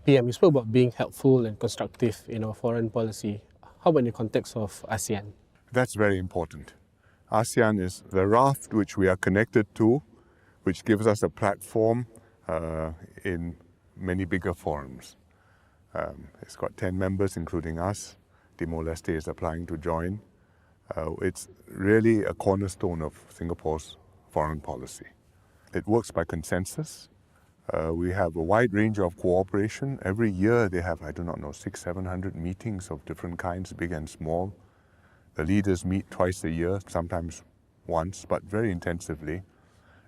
PM, you spoke about being helpful and constructive in our foreign policy. How about in the context of ASEAN? That's very important. ASEAN is the raft which we are connected to, which gives us a platform in many bigger forums. It's got 10 members, including us. Timor-Leste is applying to join. It's really a cornerstone of Singapore's foreign policy. It works by consensus. We have a wide range of cooperation. Every year they have, 600-700 meetings of different kinds, big and small. The leaders meet twice a year, sometimes once, but very intensively.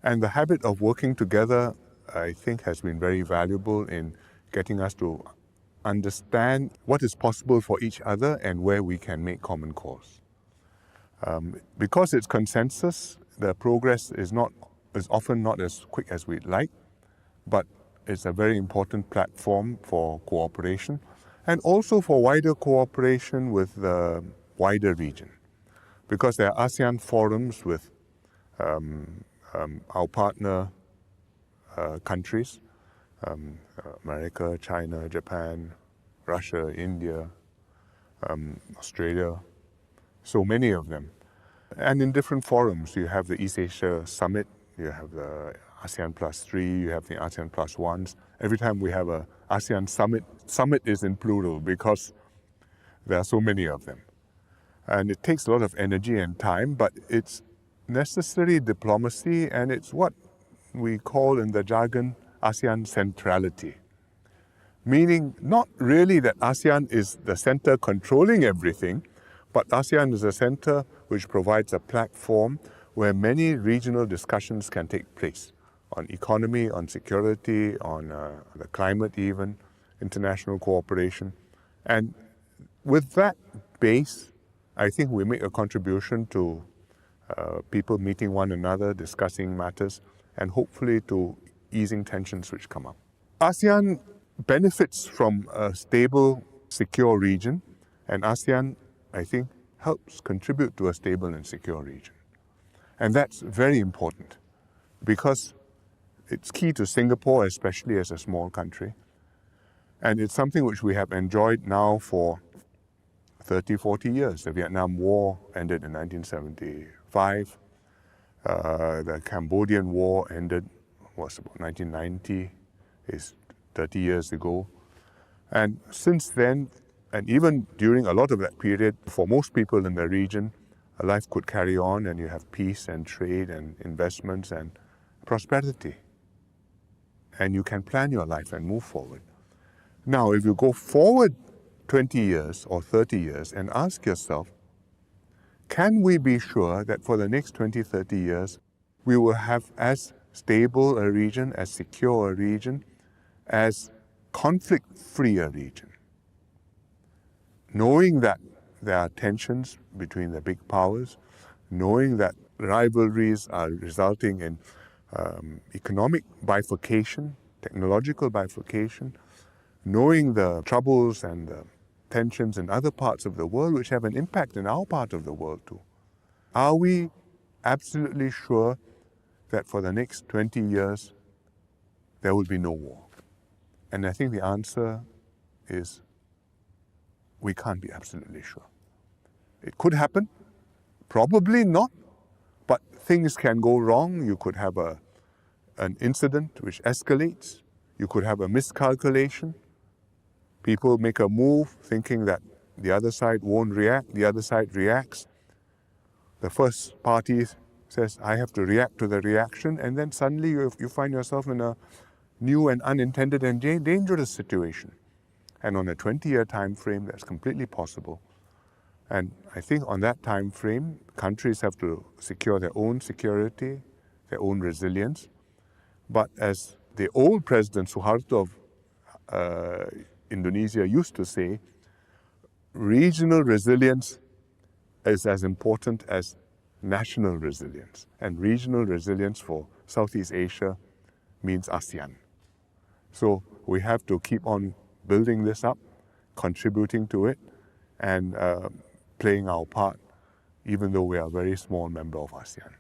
And the habit of working together, I think, has been very valuable in getting us to understand what is possible for each other and where we can make common cause. Because it's consensus, the progress is often not as quick as we'd like, but it's a very important platform for cooperation and also for wider cooperation with the wider region. Because there are ASEAN forums with our partner countries, America, China, Japan, Russia, India, Australia, so many of them. And in different forums, you have the East Asia Summit, you have the ASEAN +3, you have the ASEAN +1s. Every time we have a ASEAN summit is in plural because there are so many of them. And it takes a lot of energy and time, but it's necessary diplomacy, and it's what we call in the jargon ASEAN centrality. Meaning not really that ASEAN is the center controlling everything, but ASEAN is a center which provides a platform where many regional discussions can take place on economy, on security, on the climate even, international cooperation. And with that base, I think we make a contribution to people meeting one another, discussing matters, and hopefully to easing tensions which come up. ASEAN benefits from a stable, secure region, and ASEAN, I think, helps contribute to a stable and secure region. And that's very important because it's key to Singapore, especially as a small country. And it's something which we have enjoyed now for 30, 40 years. The Vietnam War ended in 1975. The Cambodian War ended, was about 1990, is 30 years ago. And since then, and even during a lot of that period, for most people in the region, life could carry on and you have peace and trade and investments and prosperity. And you can plan your life and move forward. Now, if you go forward 20 years or 30 years and ask yourself, can we be sure that for the next 20, 30 years, we will have as stable a region, as secure a region, as conflict-free a region? Knowing that there are tensions between the big powers, knowing that rivalries are resulting in economic bifurcation, technological bifurcation, knowing the troubles and the tensions in other parts of the world which have an impact in our part of the world too. Are we absolutely sure that for the next 20 years there will be no war? And I think the answer is we can't be absolutely sure. It could happen, probably not, but things can go wrong. You could have an incident which escalates. You could have a miscalculation. People make a move thinking that the other side won't react, the other side reacts. The first party says, I have to react to the reaction, and then suddenly you find yourself in a new and unintended and dangerous situation. And on a 20-year time frame, that's completely possible. And I think on that time frame, countries have to secure their own security, their own resilience. But as the old President Suharto of Indonesia used to say, regional resilience is as important as national resilience. And regional resilience for Southeast Asia means ASEAN. So we have to keep on building this up, contributing to it, and playing our part, even though we are a very small member of ASEAN.